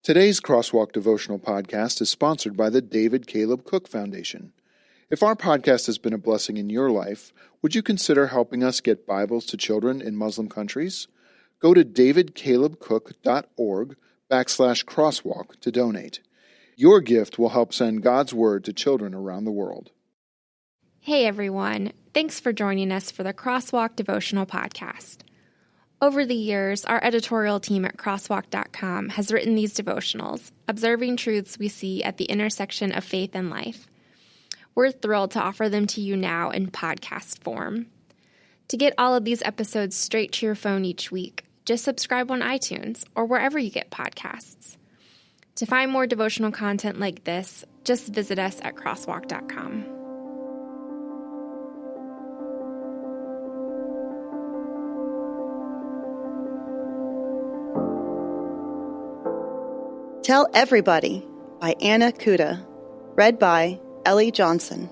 Today's Crosswalk Devotional Podcast is sponsored by the David Caleb Cook Foundation. If our podcast has been a blessing in your life, would you consider helping us get Bibles to children in Muslim countries? Go to davidcalebcook.org/crosswalk to donate. Your gift will help send God's Word to children around the world. Hey everyone, thanks for joining us for the Crosswalk Devotional Podcast. Over the years, our editorial team at crosswalk.com has written these devotionals, observing truths we see at the intersection of faith and life. We're thrilled to offer them to you now in podcast form. To get all of these episodes straight to your phone each week, just subscribe on iTunes or wherever you get podcasts. To find more devotional content like this, just visit us at crosswalk.com. Tell Everybody by Anna Kuda, read by Ellie Johnson.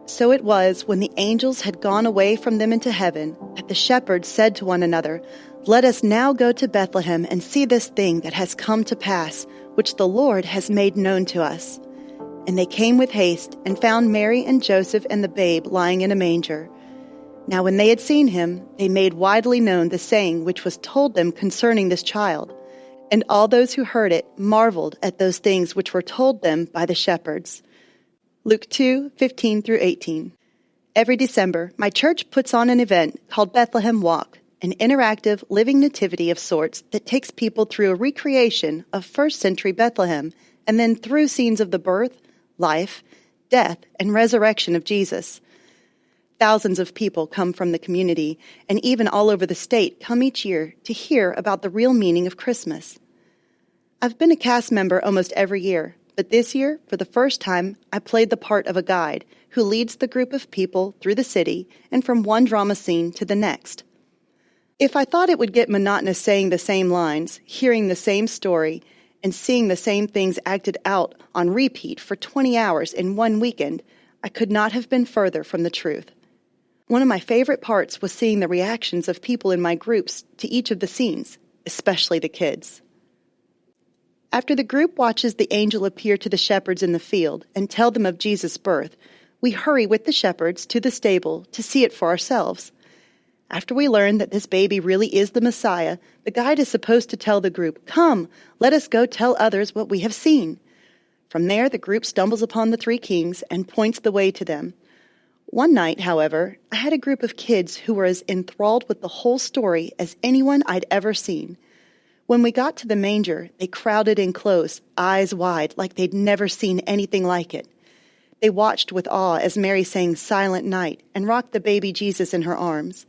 So it was, when the angels had gone away from them into heaven, that the shepherds said to one another, "Let us now go to Bethlehem and see this thing that has come to pass, which the Lord has made known to us." And they came with haste, and found Mary and Joseph and the babe lying in a manger. Now when they had seen him, they made widely known the saying which was told them concerning this child. And all those who heard it marveled at those things which were told them by the shepherds. Luke 2:15-18. Every December, my church puts on an event called Bethlehem Walk, an interactive living nativity of sorts that takes people through a recreation of first-century Bethlehem and then through scenes of the birth, life, death, and resurrection of Jesus. Thousands of people come from the community, and even all over the state come each year to hear about the real meaning of Christmas. I've been a cast member almost every year, but this year, for the first time, I played the part of a guide who leads the group of people through the city and from one drama scene to the next. If I thought it would get monotonous saying the same lines, hearing the same story, and seeing the same things acted out on repeat for 20 hours in one weekend, I could not have been further from the truth. One of my favorite parts was seeing the reactions of people in my groups to each of the scenes, especially the kids. After the group watches the angel appear to the shepherds in the field and tell them of Jesus' birth, we hurry with the shepherds to the stable to see it for ourselves. After we learn that this baby really is the Messiah, the guide is supposed to tell the group, "Come, let us go tell others what we have seen." From there, the group stumbles upon the three kings and points the way to them. One night, however, I had a group of kids who were as enthralled with the whole story as anyone I'd ever seen. When we got to the manger, they crowded in close, eyes wide, like they'd never seen anything like it. They watched with awe as Mary sang Silent Night and rocked the baby Jesus in her arms.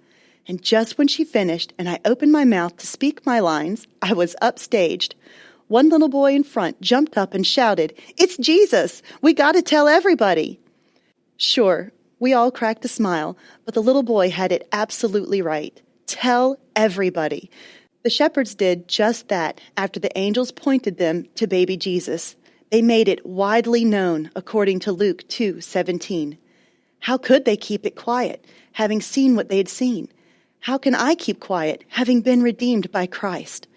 And just when she finished and I opened my mouth to speak my lines, I was upstaged. One little boy in front jumped up and shouted, "It's Jesus! We got to tell everybody!" Sure, we all cracked a smile, but the little boy had it absolutely right. Tell everybody. The shepherds did just that after the angels pointed them to baby Jesus. They made it widely known, according to Luke 2:17. How could they keep it quiet, having seen what they'd seen? How can I keep quiet, having been redeemed by Christ?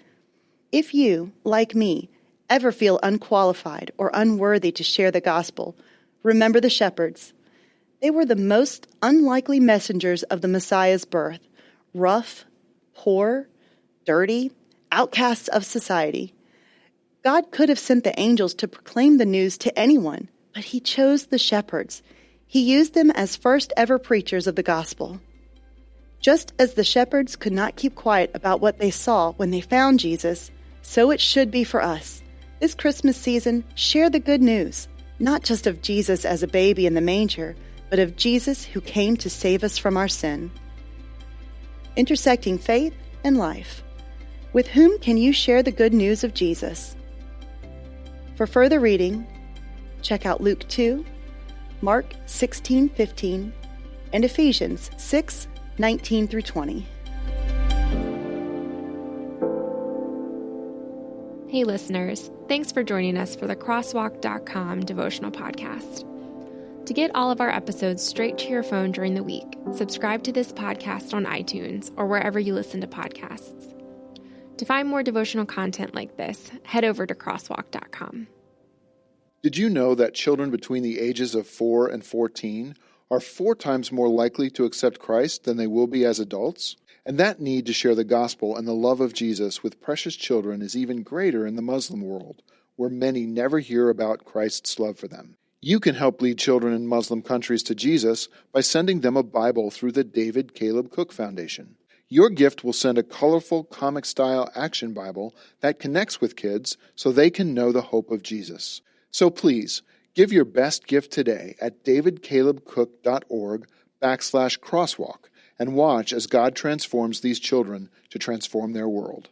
If you, like me, ever feel unqualified or unworthy to share the gospel, remember the shepherds. They were the most unlikely messengers of the Messiah's birth, rough, poor, dirty, outcasts of society. God could have sent the angels to proclaim the news to anyone, but he chose the shepherds. He used them as first ever preachers of the gospel. Just as the shepherds could not keep quiet about what they saw when they found Jesus, so it should be for us. This Christmas season, share the good news, not just of Jesus as a baby in the manger, but of Jesus who came to save us from our sin. Intersecting faith and life. With whom can you share the good news of Jesus? For further reading, check out Luke 2, Mark 16:15, and Ephesians 6:19-20. Hey listeners, thanks for joining us for the Crosswalk.com devotional podcast. To get all of our episodes straight to your phone during the week, subscribe to this podcast on iTunes or wherever you listen to podcasts. To find more devotional content like this, head over to crosswalk.com. Did you know that children between the ages of 4 and 14 are 4 times more likely to accept Christ than they will be as adults? And that need to share the gospel and the love of Jesus with precious children is even greater in the Muslim world, where many never hear about Christ's love for them. You can help lead children in Muslim countries to Jesus by sending them a Bible through the David Caleb Cook Foundation. Your gift will send a colorful comic-style action Bible that connects with kids so they can know the hope of Jesus. So please, give your best gift today at davidcalebcook.org/crosswalk and watch as God transforms these children to transform their world.